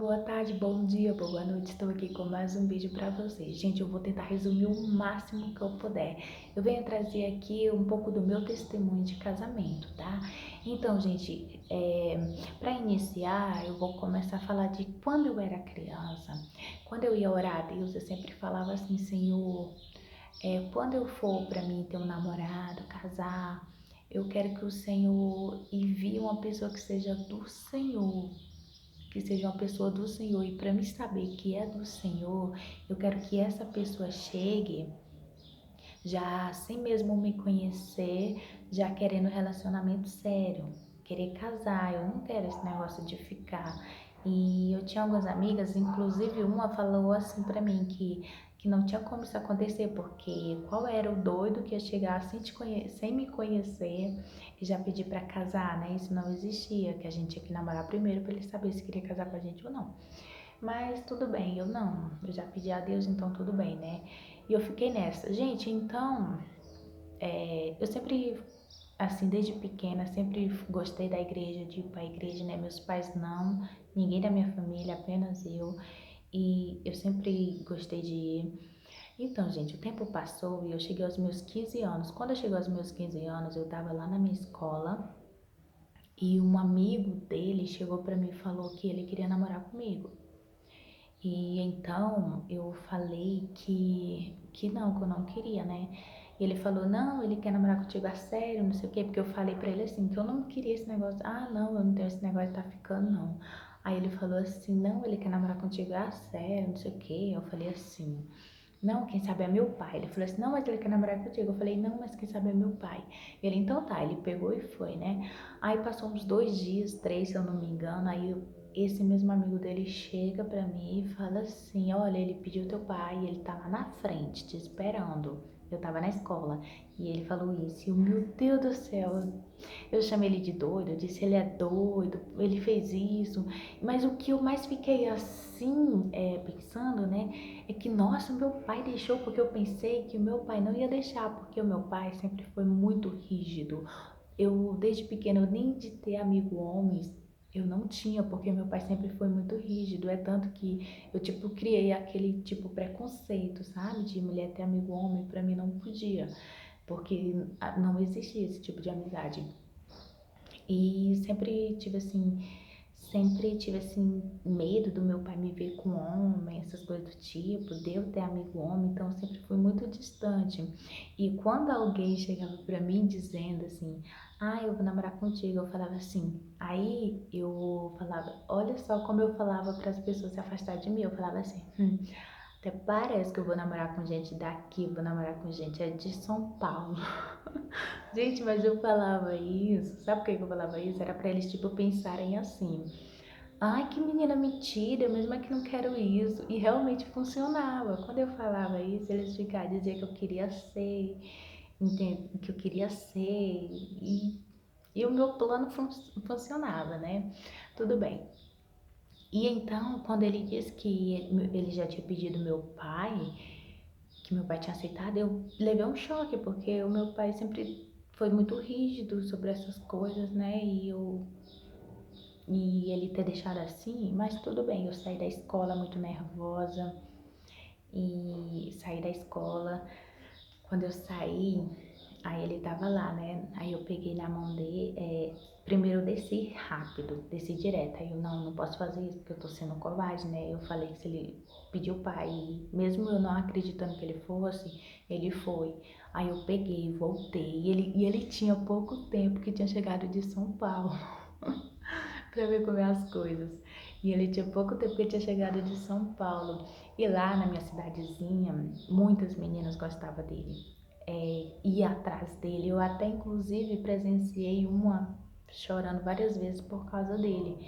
boa tarde, bom dia, boa noite. Estou aqui com mais um vídeo para vocês. Gente, eu vou tentar resumir o máximo que eu puder. Eu venho trazer aqui um pouco do meu testemunho de casamento, tá? Então, gente, para iniciar, eu vou começar a falar de quando eu era criança. Quando eu ia orar a Deus, eu sempre falava assim, Senhor, quando eu for para mim ter um namorado, casar, eu quero que o Senhor envie uma pessoa que seja do Senhor, que seja uma pessoa do Senhor. E para mim saber que é do Senhor, eu quero que essa pessoa chegue já sem mesmo me conhecer, já querendo relacionamento sério, querer casar. Eu não quero esse negócio de ficar. E eu tinha algumas amigas, inclusive uma falou assim pra mim que não tinha como isso acontecer, porque qual era o doido que ia chegar sem me conhecer e já pedir pra casar, né? Isso não existia, que a gente tinha que namorar primeiro pra ele saber se queria casar com a gente ou não. Mas tudo bem, eu já pedi a Deus, então tudo bem, né? E eu fiquei nessa. Gente, então, eu sempre, assim, desde pequena, sempre gostei da igreja, de ir pra igreja, né? Meus pais não, ninguém da minha família, apenas eu. E eu sempre gostei de ir. Então, gente, o tempo passou e eu cheguei aos meus 15 anos. Quando eu cheguei aos meus 15 anos, eu tava lá na minha escola e um amigo dele chegou pra mim e falou que ele queria namorar comigo. E então eu falei que eu não queria, né? E ele falou, não, ele quer namorar contigo a sério, não sei o quê, porque eu falei pra ele assim, que eu não queria esse negócio, ah, não, eu não tenho esse negócio de tá ficando, não. Aí ele falou assim, não, ele quer namorar contigo a sério, não sei o quê. Eu falei assim, não, quem sabe é meu pai. Ele falou assim, não, mas ele quer namorar contigo. Eu falei, não, mas quem sabe é meu pai. Ele, então tá, ele pegou e foi, né? Aí passou uns 2 dias, 3, se eu não me engano, esse mesmo amigo dele chega pra mim e fala assim, olha, ele pediu teu pai, ele tá lá na frente, te esperando. Eu tava na escola e ele falou isso. E eu, meu Deus do céu, eu chamei ele de doido, eu disse, ele é doido, ele fez isso. Mas o que eu mais fiquei assim, pensando, né, é que, nossa, o meu pai deixou, porque eu pensei que o meu pai não ia deixar, porque o meu pai sempre foi muito rígido. Eu, desde pequena, eu nem de ter amigo homens, eu não tinha, porque meu pai sempre foi muito rígido. É tanto que eu, tipo, criei aquele, tipo, preconceito, sabe? De mulher ter amigo homem, pra mim não podia, porque não existia esse tipo de amizade. E sempre tive assim medo do meu pai me ver com homem, essas coisas do tipo, de eu ter amigo homem, então eu sempre fui muito distante. E quando alguém chegava pra mim dizendo assim, ah, eu vou namorar contigo, eu falava assim, aí eu falava, olha só como eu falava para as pessoas se afastarem de mim, eu falava assim, até parece que eu vou namorar com gente daqui, vou namorar com gente de São Paulo. Gente, mas eu falava isso, sabe por que eu falava isso? Era pra eles, tipo, pensarem assim, ai, que menina metida, mesmo é que não quero isso. E realmente funcionava. Quando eu falava isso, eles ficavam, dizer que eu queria ser, que eu queria ser, e o meu plano funcionava, né? Tudo bem. E então, quando ele disse que ele já tinha pedido meu pai, que meu pai tinha aceitado, eu levei um choque, porque o meu pai sempre foi muito rígido sobre essas coisas, né? E ele ter deixado assim, mas tudo bem, eu saí da escola muito nervosa e saí da escola. Quando eu saí, aí ele tava lá, né? Aí eu peguei na mão dele, primeiro eu desci rápido, desci direto. Aí eu, não posso fazer isso porque eu tô sendo covarde, né? Eu falei que se ele pediu pai, mesmo eu não acreditando que ele fosse, ele foi. Aí eu peguei, voltei, e ele tinha pouco tempo que tinha chegado de São Paulo pra ver comer as coisas. E ele tinha pouco tempo que tinha chegado de São Paulo. E lá na minha cidadezinha, muitas meninas gostavam dele. Ia atrás dele. Eu até inclusive presenciei uma chorando várias vezes por causa dele.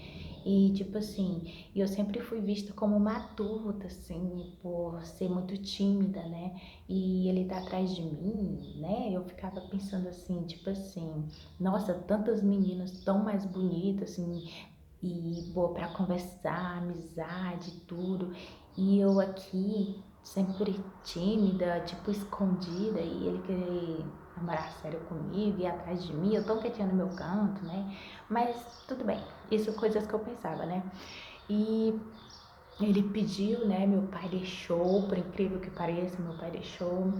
E tipo assim, eu sempre fui vista como matuta, assim, por ser muito tímida, né? E ele tá atrás de mim, né? Eu ficava pensando assim, tipo assim, nossa, tantas meninas tão mais bonitas, assim, e boa para conversar, amizade, tudo. E eu aqui, sempre tímida, tipo escondida, e ele querer namorar sério comigo, ir atrás de mim, eu tão quietinha no meu canto, né? Mas tudo bem, isso coisas que eu pensava, né? E Ele pediu, né? Meu pai deixou, por incrível que pareça, meu pai deixou.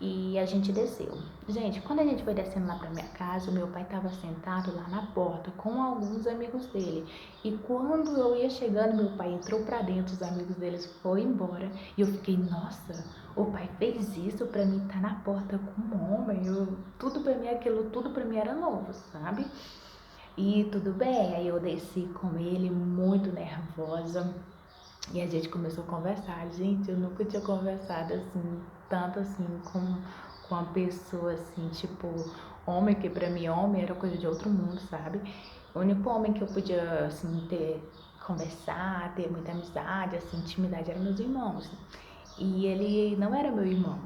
E a gente desceu. Gente, quando a gente foi descendo lá pra minha casa, o meu pai estava sentado lá na porta com alguns amigos dele. E quando eu ia chegando, meu pai entrou pra dentro, os amigos deles foram embora. E eu fiquei, nossa, o pai fez isso pra mim estar na porta com um homem. Tudo pra mim, aquilo tudo pra mim era novo, sabe? E tudo bem, aí eu desci com ele muito nervosa. E a gente começou a conversar. Gente, eu nunca tinha conversado assim, tanto assim, com uma pessoa assim, tipo, homem, que pra mim homem era coisa de outro mundo, sabe? O único homem que eu podia, assim, conversar, ter muita amizade, assim, intimidade, eram meus irmãos. E ele não era meu irmão.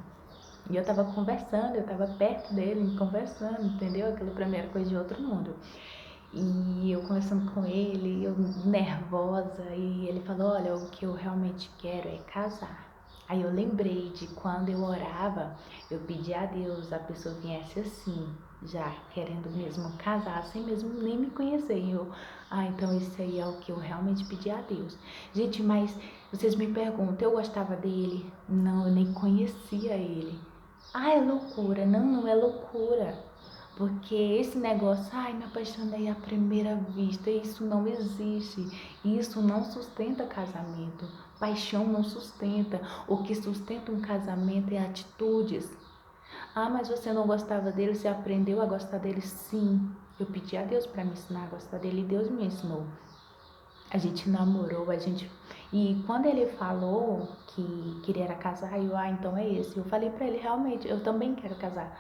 E eu tava conversando, eu tava perto dele, conversando, entendeu? Aquilo pra mim era coisa de outro mundo. E eu conversando com ele, eu nervosa, e ele falou, olha, o que eu realmente quero é casar. Aí eu lembrei de quando eu orava, eu pedi a Deus, a pessoa viesse assim, já querendo mesmo casar, sem mesmo nem me conhecer. E eu, então isso aí é o que eu realmente pedi a Deus. Gente, mas vocês me perguntam, eu gostava dele? Não, eu nem conhecia ele. É loucura. Não, não é loucura. Porque esse negócio, me apaixonei à primeira vista, isso não existe. Isso não sustenta casamento. Paixão não sustenta. O que sustenta um casamento é atitudes. Mas você não gostava dele, você aprendeu a gostar dele? Sim. Eu pedi a Deus para me ensinar a gostar dele e Deus me ensinou. A gente namorou, a gente. E quando ele falou que queria era casar, então é esse. Eu falei pra ele, realmente, eu também quero casar.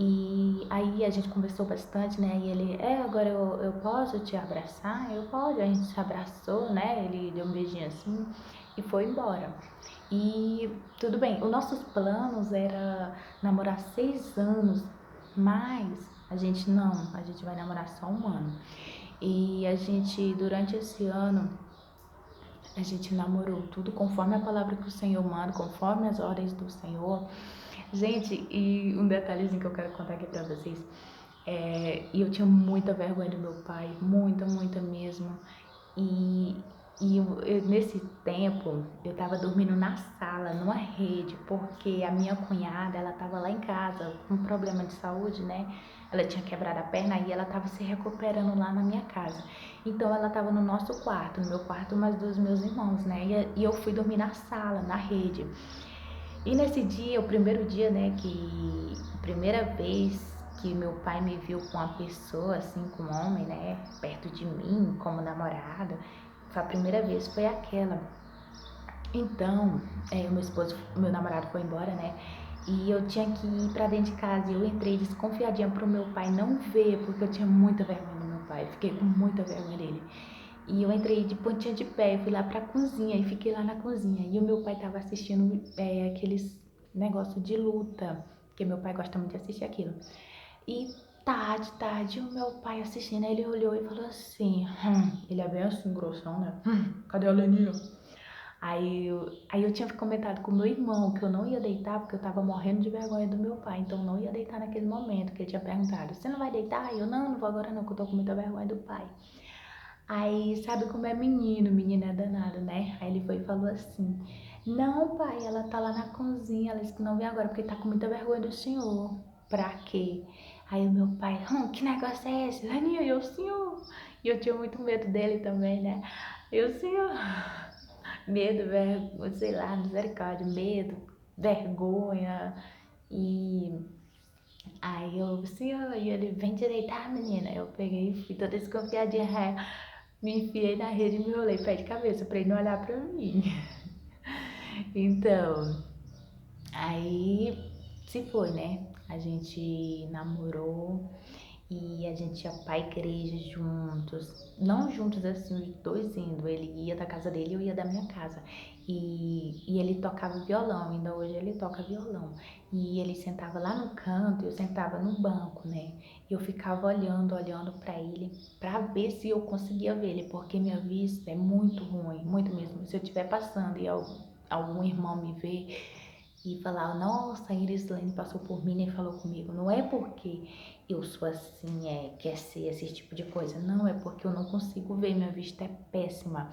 E aí a gente conversou bastante, né? E ele, agora eu posso te abraçar? Eu posso. A gente se abraçou, né? Ele deu um beijinho assim e foi embora. E tudo bem, os nossos planos era namorar 6 anos, mas a gente vai namorar só um ano. E a gente, durante esse ano, a gente namorou tudo conforme a palavra que o Senhor manda, conforme as ordens do Senhor. Gente, e um detalhezinho que eu quero contar aqui pra vocês. E eu tinha muita vergonha do meu pai, muita, muita mesmo. E, nesse tempo eu tava dormindo na sala, numa rede, porque a minha cunhada, ela tava lá em casa com um problema de saúde, né? Ela tinha quebrado a perna e ela tava se recuperando lá na minha casa. Então ela tava no nosso quarto, no meu quarto, mais dos meus irmãos, né? E eu fui dormir na sala, na rede. E nesse dia, o primeiro dia, né, primeira vez que meu pai me viu com uma pessoa, assim, com um homem, né, perto de mim, como namorada, foi a primeira vez, foi aquela. Então, meu namorado foi embora, né, e eu tinha que ir pra dentro de casa, e eu entrei desconfiadinha pro meu pai não ver, porque eu tinha muita vergonha do meu pai, fiquei com muita vergonha dele. E eu entrei de pontinha de pé, eu fui lá pra cozinha e fiquei lá na cozinha. E o meu pai tava assistindo aqueles negócios de luta, porque meu pai gosta muito de assistir aquilo. E tarde, o meu pai assistindo, aí ele olhou e falou assim, ele é bem assim, grossão, né? Cadê a Leninha? Aí eu tinha comentado com o meu irmão que eu não ia deitar porque eu tava morrendo de vergonha do meu pai, então eu não ia deitar naquele momento que ele tinha perguntado, você não vai deitar? Eu, não vou agora não, que eu tô com muita vergonha do pai. Aí, sabe como é menino é danado, né? Aí ele foi e falou assim, não pai, ela tá lá na cozinha, ela disse que não vem agora porque tá com muita vergonha do senhor. Pra quê? Aí o meu pai, que negócio é esse? Aninha, eu, senhor. E eu tinha muito medo dele também, né? Eu, senhor. Medo, vergonha, sei lá, misericórdia, medo, vergonha. E aí eu, senhor, e ele, vem direitar, menina. Eu peguei e fui toda desconfiadinha, me enfiei na rede e me enrolei pé de cabeça pra ele não olhar pra mim. Então, aí se foi, né? A gente namorou e a gente ia pra igreja juntos. Não juntos assim, os dois indo. Ele ia da casa dele e eu ia da minha casa. E ele tocava violão, ainda hoje ele toca violão. E ele sentava lá no canto e eu sentava no banco, né? E eu ficava olhando pra ele, pra ver se eu conseguia ver ele, porque minha vista é muito ruim, muito mesmo. Se eu estiver passando e algum irmão me ver, e falar, nossa, a Irislane passou por mim e falou comigo. Não é porque eu sou assim, quer ser esse tipo de coisa. Não, é porque eu não consigo ver, minha vista é péssima.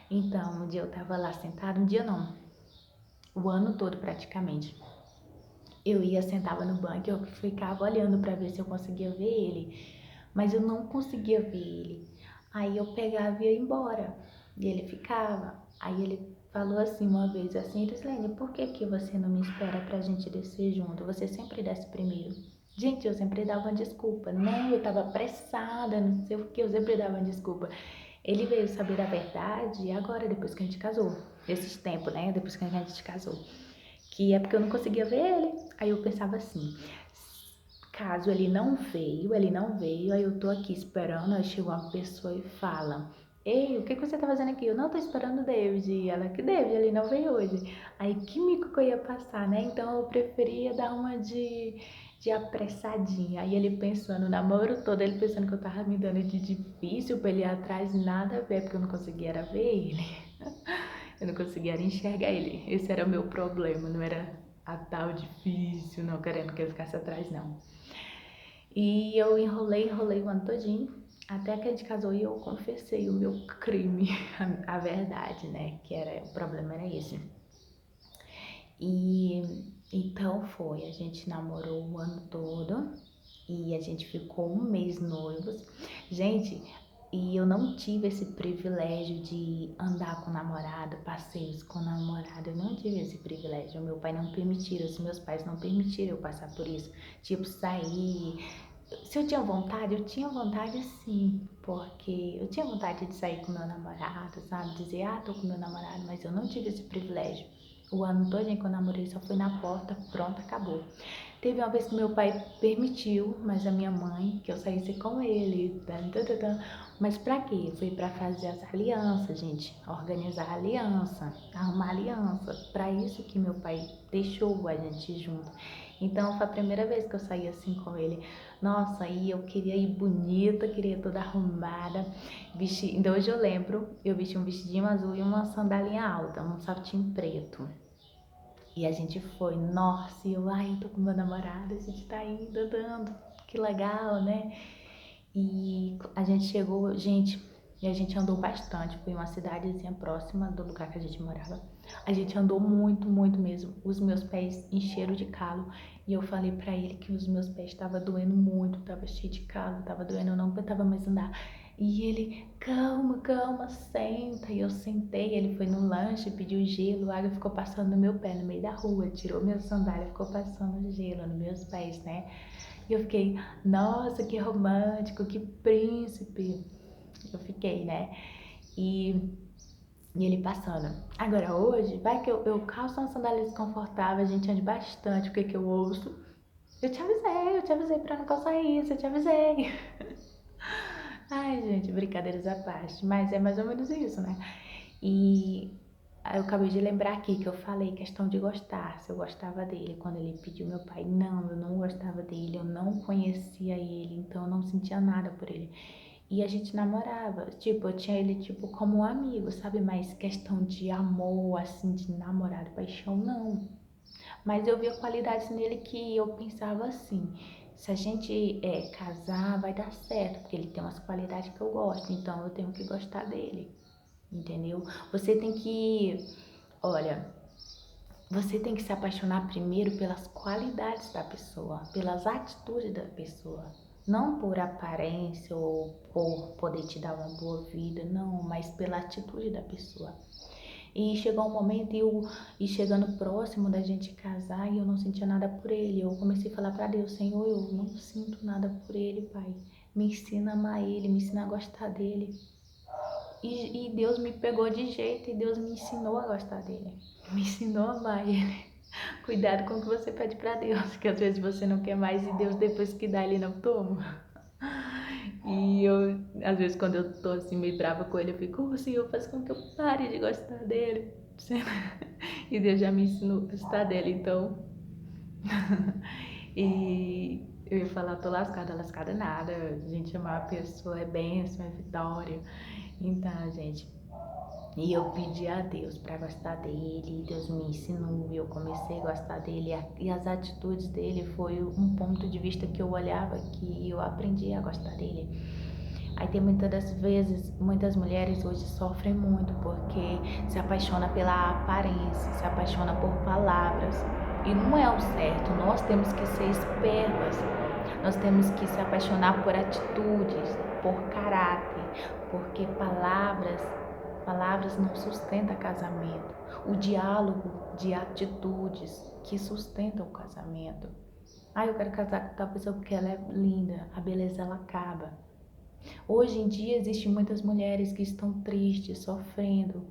Então, um dia eu tava lá sentada, um dia não, o ano todo praticamente. Eu ia, sentava no banco, eu ficava olhando para ver se eu conseguia ver ele, mas eu não conseguia ver ele. Aí eu pegava e ia embora, e ele ficava. Aí ele falou assim uma vez assim, Irislene, por que que você não me espera pra gente descer junto? Você sempre desce primeiro. Gente, eu sempre dava uma desculpa. Não, eu tava apressada, não sei o que, eu sempre dava uma desculpa. Ele veio saber a verdade agora, depois que a gente casou. Esses tempos, né? Depois que a gente casou. Que é porque eu não conseguia ver ele. Aí eu pensava assim, caso ele não veio, aí eu tô aqui esperando, aí chega uma pessoa e fala, ei, o que que você tá fazendo aqui? Eu não tô esperando o David. E ela, que David? Ele não veio hoje. Aí que mico que eu ia passar, né? Então eu preferia dar uma de apressadinha. Aí ele pensando, o namoro todo, ele pensando que eu tava me dando de difícil pra ele ir atrás, nada a ver, porque eu não conseguia era ver ele. Eu não conseguia enxergar ele. Esse era o meu problema, não era a tal difícil, não querendo que eu ficasse atrás, não. E eu enrolei o ano todinho, até que a gente casou e eu confessei o meu crime, a verdade, né? Que era, o problema era esse. E então foi, a gente namorou o ano todo e a gente ficou um mês noivos. Gente, e eu não tive esse privilégio de andar com o namorado, passeios com o namorado. Eu não tive esse privilégio. Meu pai não permitiu, os meus pais não permitiram eu passar por isso. Tipo, sair. Se eu tinha vontade sim, porque eu tinha vontade de sair com meu namorado, sabe? Dizer, tô com meu namorado, mas eu não tive esse privilégio. O ano todo que eu namorei só foi na porta, pronto, acabou. Teve uma vez que meu pai permitiu, mas a minha mãe, que eu saísse com ele. Mas pra quê? Foi pra fazer as alianças, gente. Organizar a aliança, arrumar aliança. Pra isso que meu pai deixou a gente junto. Então foi a primeira vez que eu saí assim com ele. Nossa, aí eu queria ir bonita, queria ir toda arrumada. Ainda hoje eu lembro, eu vesti um vestidinho azul e uma sandalinha alta, um saltinho preto. E a gente foi, nossa, e eu, ai, eu tô com meu namorado, a gente tá indo, andando, que legal, né? E a gente chegou, gente, e a gente andou bastante, foi uma cidadezinha próxima do lugar que a gente morava. A gente andou muito, muito mesmo. Os meus pés encheram de calo e eu falei pra ele que os meus pés estavam doendo muito, tava cheio de calo, tava doendo, eu não aguentava mais andar. E ele, calma, calma, senta. E eu sentei, ele foi no lanche, pediu gelo, a água ficou passando no meu pé no meio da rua, tirou minha sandália, ficou passando gelo nos meus pés, né? E eu fiquei, nossa, que romântico, que príncipe. Eu fiquei, né? E, e ele passando. Agora hoje, vai que eu calço uma sandália desconfortável, a gente ande bastante, o que que eu ouço? Eu te avisei pra não calçar isso, eu te avisei. Ai, gente, brincadeiras à parte, mas é mais ou menos isso, né? E aí eu acabei de lembrar aqui que eu falei questão de gostar, se eu gostava dele. Quando ele pediu meu pai, não, eu não gostava dele, eu não conhecia ele, então eu não sentia nada por ele. E a gente namorava, tipo, eu tinha ele tipo como um amigo, sabe? Mas questão de amor, assim, de namorado, paixão, não. Mas eu via qualidades nele que eu pensava assim, se a gente casar, vai dar certo, porque ele tem umas qualidades que eu gosto, então eu tenho que gostar dele, entendeu? Você tem que, olha, você tem que se apaixonar primeiro pelas qualidades da pessoa, pelas atitudes da pessoa. Não por aparência ou por poder te dar uma boa vida, não, mas pela atitude da pessoa. E chegou um momento e chegando próximo da gente casar e eu não sentia nada por ele. Eu comecei a falar para Deus, Senhor, eu não sinto nada por ele, Pai. Me ensina a amar ele, me ensina a gostar dele. E Deus me pegou de jeito e Deus me ensinou a gostar dele. Me ensinou a amar ele. Cuidado com o que você pede para Deus, que às vezes você não quer mais e Deus depois que dá ele não toma. E eu, às vezes, quando eu tô assim meio brava com ele, eu fico, Senhor, faz com que eu pare de gostar dele. E Deus já me ensinou a gostar dele, então. E eu ia falar, tô lascada, lascada nada. A gente amar a pessoa é bênção, é vitória. Então, gente. E eu pedi a Deus para gostar dele, Deus me ensinou, eu comecei a gostar dele e as atitudes dele foi um ponto de vista que eu olhava que eu aprendi a gostar dele. Aí tem muitas das vezes, muitas mulheres hoje sofrem muito porque se apaixona pela aparência, se apaixona por palavras. E não é o certo, nós temos que ser espertas, nós temos que se apaixonar por atitudes, por caráter, porque palavras não sustentam casamento. O diálogo de atitudes que sustentam o casamento. Ah, eu quero casar com tal pessoa porque ela é linda, a beleza ela acaba. Hoje em dia existem muitas mulheres que estão tristes, sofrendo.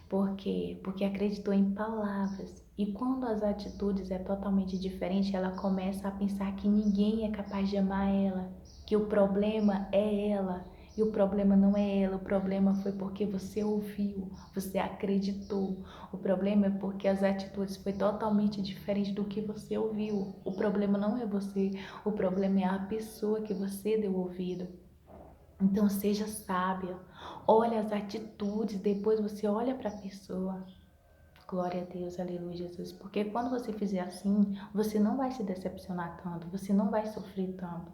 Por quê? Porque acreditou em palavras. E quando as atitudes é totalmente diferente, ela começa a pensar que ninguém é capaz de amar ela, que o problema é ela. E o problema não é ela, o problema foi porque você ouviu, você acreditou. O problema é porque as atitudes foi totalmente diferente do que você ouviu. O problema não é você, o problema é a pessoa que você deu ouvido. Então seja sábia, olhe as atitudes, depois você olha para a pessoa. Glória a Deus, aleluia, Jesus. Porque quando você fizer assim, você não vai se decepcionar tanto, você não vai sofrer tanto.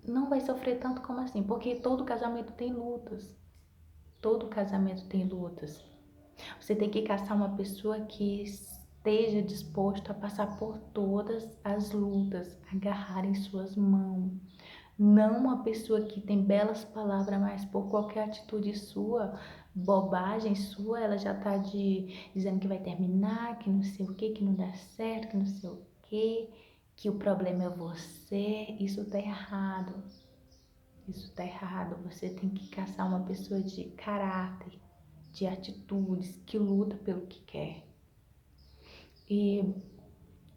Não vai sofrer tanto como assim? Porque todo casamento tem lutas. Todo casamento tem lutas. Você tem que caçar uma pessoa que esteja disposto a passar por todas as lutas, agarrar em suas mãos. Não uma pessoa que tem belas palavras, mas por qualquer atitude sua, bobagem sua, ela já tá dizendo que vai terminar, que não sei o que não dá certo, que não sei o que o problema é você. Isso tá errado. Isso tá errado. Você tem que caçar uma pessoa de caráter, de atitudes, que luta pelo que quer. E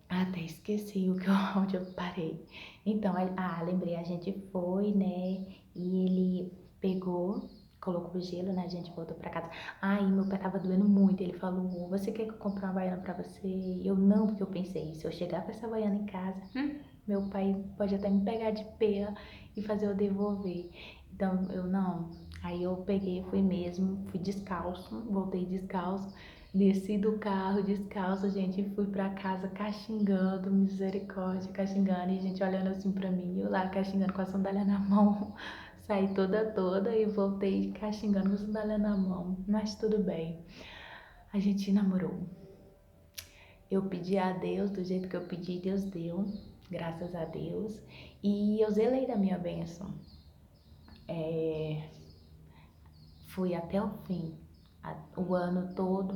até esqueci onde eu parei. Então, lembrei, a gente foi, né? E ele pegou, colocou gelo, né? A gente voltou pra casa. Aí meu pé tava doendo muito. Ele falou: Você quer que eu compre uma Havaiana pra você? Eu não, porque eu pensei: se eu chegar com essa Havaiana em casa, meu pai pode até me pegar de pé e fazer eu devolver. Então, eu não. Aí eu peguei, fui mesmo, fui descalço, voltei descalço. Desci do carro descalça, gente, e fui pra casa caxingando, misericórdia, caxingando, e gente olhando assim pra mim, eu lá caxingando com a sandália na mão, saí toda e voltei caxingando com a sandália na mão, mas tudo bem. A gente namorou. Eu pedi a Deus do jeito que eu pedi, Deus deu, graças a Deus, e eu zelei da minha bênção. Fui até o fim. O ano todo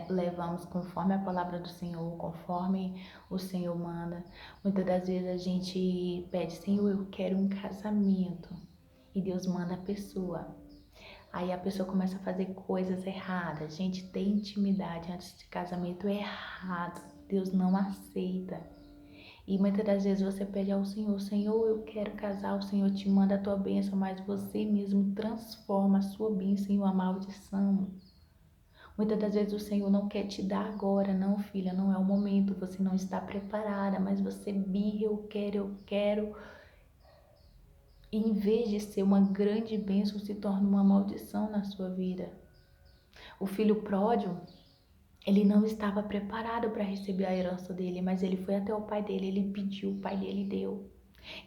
levamos conforme a palavra do Senhor, conforme o Senhor manda. Muitas das vezes a gente pede: Senhor, eu quero um casamento. E Deus manda a pessoa. Aí a pessoa começa a fazer coisas erradas. Gente, ter intimidade antes de casamento é errado. Deus não aceita. E muitas das vezes você pede ao Senhor: Senhor, eu quero casar, o Senhor te manda a tua bênção, mas você mesmo transforma a sua bênção em uma maldição. Muitas das vezes o Senhor não quer te dar agora, não, filha, não é o momento, você não está preparada, mas você birra: eu quero. E em vez de ser uma grande bênção, se torna uma maldição na sua vida. O filho pródigo, ele não estava preparado para receber a herança dele, mas ele foi até o pai dele, ele pediu, o pai dele deu.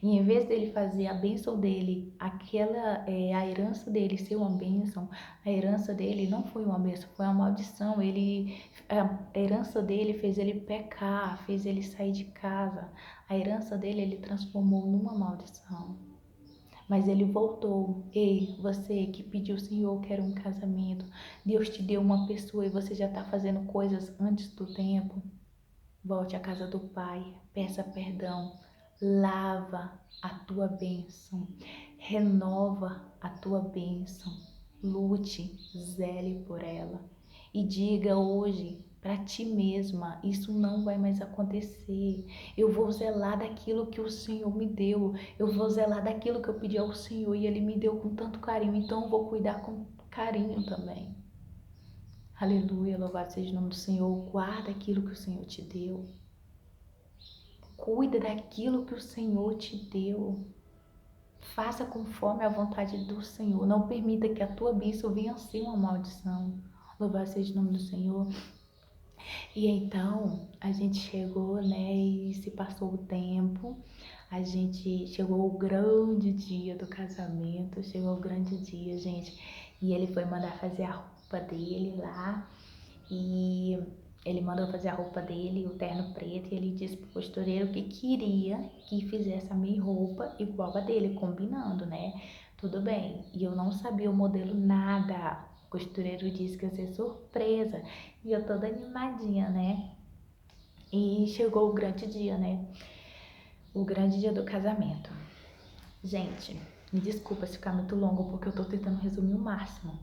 E em vez dele fazer a bênção dele, a herança dele ser uma bênção, a herança dele não foi uma bênção, foi uma maldição. A herança dele fez ele pecar, fez ele sair de casa. A herança dele ele transformou numa maldição. Mas ele voltou. Ei, você que pediu: Senhor, quero um casamento. Deus te deu uma pessoa e você já está fazendo coisas antes do tempo. Volte à casa do Pai, peça perdão, lava a tua bênção, renova a tua bênção, lute, zele por ela e diga hoje para ti mesma: isso não vai mais acontecer. Eu vou zelar daquilo que o Senhor me deu, eu vou zelar daquilo que eu pedi ao Senhor e Ele me deu com tanto carinho, então eu vou cuidar com carinho também. Aleluia, louvado seja o nome do Senhor. Guarda aquilo que o Senhor te deu. Cuida daquilo que o Senhor te deu. Faça conforme a vontade do Senhor. Não permita que a tua bênção venha a ser uma maldição. Louvado seja o nome do Senhor. E então a gente chegou, né? E se passou o tempo. A gente chegou o grande dia do casamento. Chegou o grande dia, gente. E ele foi mandar fazer a roupa dele lá. E ele mandou fazer a roupa dele, o terno preto, e ele disse pro costureiro que queria que fizesse a minha roupa igual a dele, combinando, né? Tudo bem. E eu não sabia o modelo nada. O costureiro disse que ia ser surpresa. E eu toda animadinha, né? E chegou o grande dia, né? O grande dia do casamento. Gente, me desculpa se ficar muito longo, porque eu tô tentando resumir o máximo.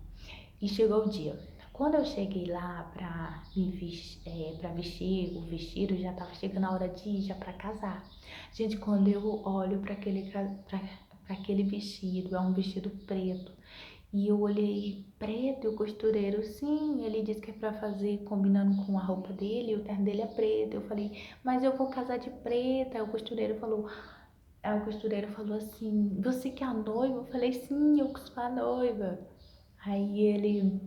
E chegou o dia. Quando eu cheguei lá pra vestir o vestido, já tava chegando a hora de ir já pra casar. Gente, quando eu olho pra aquele vestido, é um vestido preto. E eu olhei preto e o costureiro, sim, ele disse que é pra fazer combinando com a roupa dele, o terno dele é preto. Eu falei, mas eu vou casar de preta. Aí o costureiro falou assim, você que é a noiva? Eu falei, sim, eu que sou a noiva. Aí ele,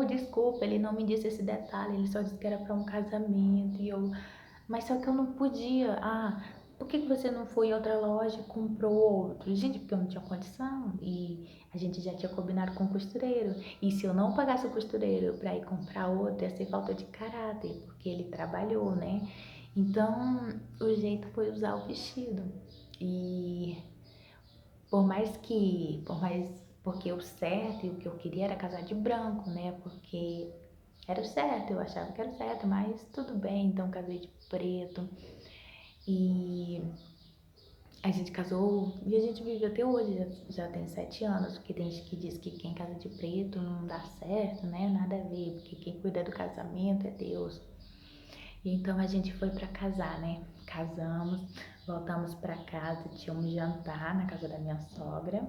desculpa, ele não me disse esse detalhe, ele só disse que era para um casamento. Mas só que eu não podia. Por que você não foi em outra loja e comprou outro? Gente, porque eu não tinha condição e a gente já tinha combinado com o costureiro. E se eu não pagasse o costureiro para ir comprar outro, ia ser falta de caráter, porque ele trabalhou, né? Então, o jeito foi usar o vestido. E porque o certo e o que eu queria era casar de branco, né? Porque era o certo, eu achava que era o certo, mas tudo bem, então casei de preto. E a gente casou e a gente vive até hoje, já tem 7 anos, porque tem gente que diz que quem casa de preto não dá certo, né? Nada a ver, porque quem cuida do casamento é Deus. E então a gente foi pra casar, né? Casamos, voltamos pra casa, tinha um jantar na casa da minha sogra.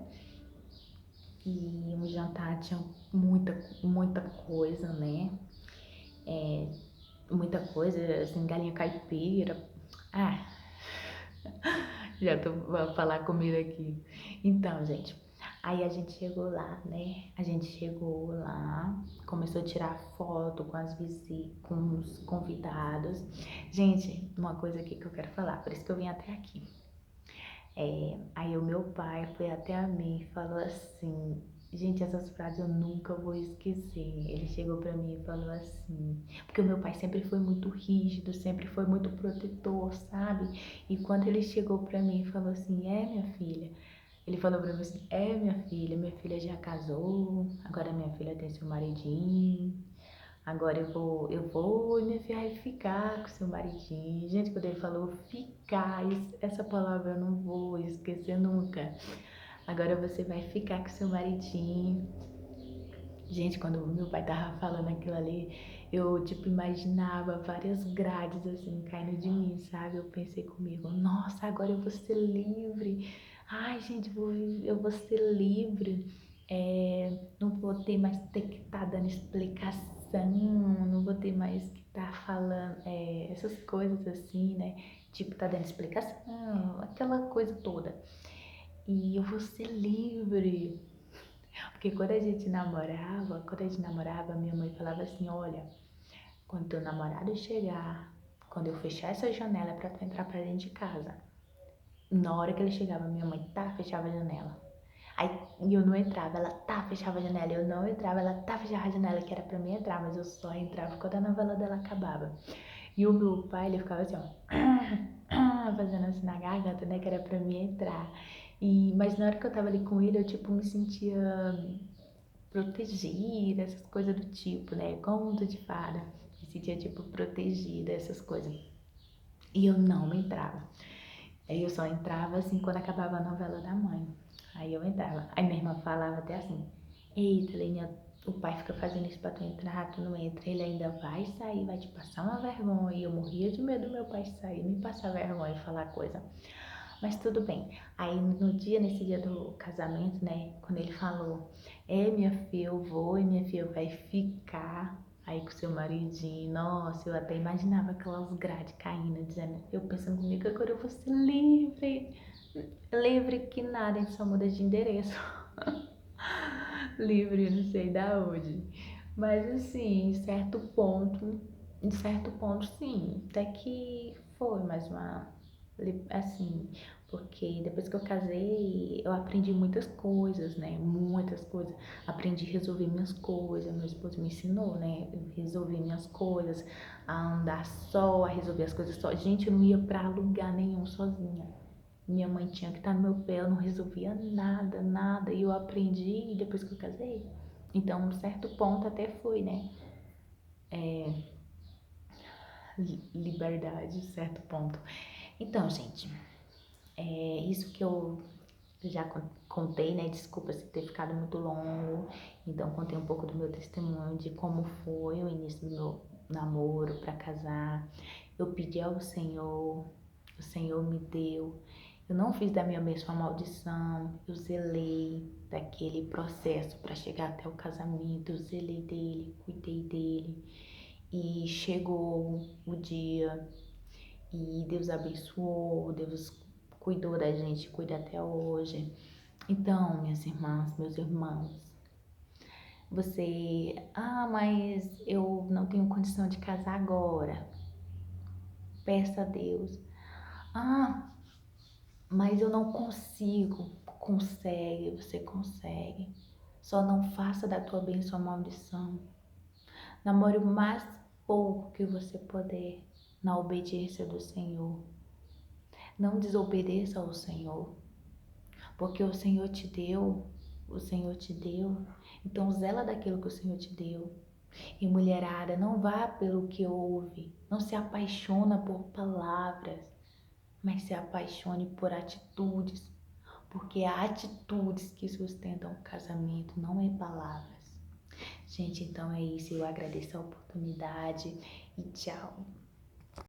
E um jantar tinha muita coisa, né? É, muita coisa, assim, galinha caipira. Ah, já tô vou falar comida aqui. Então, gente, aí a gente chegou lá, né? A gente chegou lá, começou a tirar foto com os convidados. Gente, uma coisa aqui que eu quero falar, por isso que eu vim até aqui. Aí o meu pai foi até a mim e falou assim, gente, essas frases eu nunca vou esquecer. Ele chegou pra mim e falou assim, porque o meu pai sempre foi muito rígido, sempre foi muito protetor, sabe? E quando ele chegou pra mim e falou assim, minha filha, ele falou pra mim assim, minha filha já casou, agora minha filha tem seu maridinho. Agora eu vou e minha filha vai ficar com seu maridinho. Gente, quando ele falou ficar, essa palavra eu não vou esquecer nunca. Agora você vai ficar com seu maridinho. Gente, quando meu pai tava falando aquilo ali, eu, tipo, imaginava várias grades, assim, caindo de mim, sabe? Eu pensei comigo, nossa, agora eu vou ser livre. Ai, gente, eu vou ser livre. Não vou ter mais ter que estar dando explicação, não vou ter mais que estar falando essas coisas assim, né? Tipo, tá dando explicação, aquela coisa toda. E eu vou ser livre. Porque quando a gente namorava, minha mãe falava assim, olha, quando teu namorado chegar, quando eu fechar essa janela é pra tu entrar pra dentro de casa. Na hora que ele chegava, minha mãe, fechava a janela. Aí e eu não entrava, ela, fechava a janela. Eu não entrava, ela, fechava a janela, que era pra mim entrar, mas eu só entrava quando a novela dela acabava. E o meu pai, ele ficava assim, ó, fazendo assim na garganta, né, que era pra mim entrar. Mas na hora que eu tava ali com ele, eu, tipo, me sentia protegida, essas coisas do tipo, né? Conto de fada. Me sentia, tipo, protegida, essas coisas. E eu não entrava. Aí eu só entrava, assim, quando acabava a novela da mãe. Aí eu entrava. Aí minha irmã falava até assim, eita, Leninha, o pai fica fazendo isso pra tu entrar, tu não entra, ele ainda vai sair, vai te passar uma vergonha. E eu morria de medo do meu pai sair, me passar vergonha e falar coisa. Mas tudo bem. Aí nesse dia do casamento, né, quando ele falou, minha filha, eu vou e minha filha vai ficar aí com seu maridinho. Nossa, eu até imaginava aquelas grades caindo, dizendo, eu pensando comigo, agora eu vou ser livre. Livre que nada, a gente só muda de endereço. Livre, não sei da onde. Mas assim, em certo ponto sim, até que foi mais uma, assim, porque depois que eu casei, eu aprendi muitas coisas, né? Muitas coisas. Aprendi a resolver minhas coisas, meu esposo me ensinou, né? Eu resolvi minhas coisas, a andar só, a resolver as coisas só. Gente, eu não ia pra lugar nenhum sozinha. Minha mãe tinha que estar no meu pé, eu não resolvia nada, nada. E eu aprendi depois que eu casei. Então, um certo ponto até foi, né? Liberdade, certo ponto. Então, gente, é isso que eu já contei, né? Desculpa se ter ficado muito longo. Então, contei um pouco do meu testemunho, de como foi o início do meu namoro para casar. Eu pedi ao Senhor, o Senhor me deu. Eu não fiz da minha mesma maldição, eu zelei daquele processo para chegar até o casamento, eu zelei dele, cuidei dele. E chegou o dia e Deus abençoou, Deus cuidou da gente, cuida até hoje. Então, minhas irmãs, meus irmãos, mas eu não tenho condição de casar agora. Peça a Deus. Ah, mas eu não consigo. Consegue, você consegue. Só não faça da tua bênção uma maldição. Namore o mais pouco que você puder na obediência do Senhor. Não desobedeça ao Senhor, porque o Senhor te deu. Então zela daquilo que o Senhor te deu. E mulherada, não vá pelo que ouve, não se apaixona por palavras, mas se apaixone por atitudes, porque há atitudes que sustentam o casamento, não é palavras. Gente, então é isso, eu agradeço a oportunidade e tchau.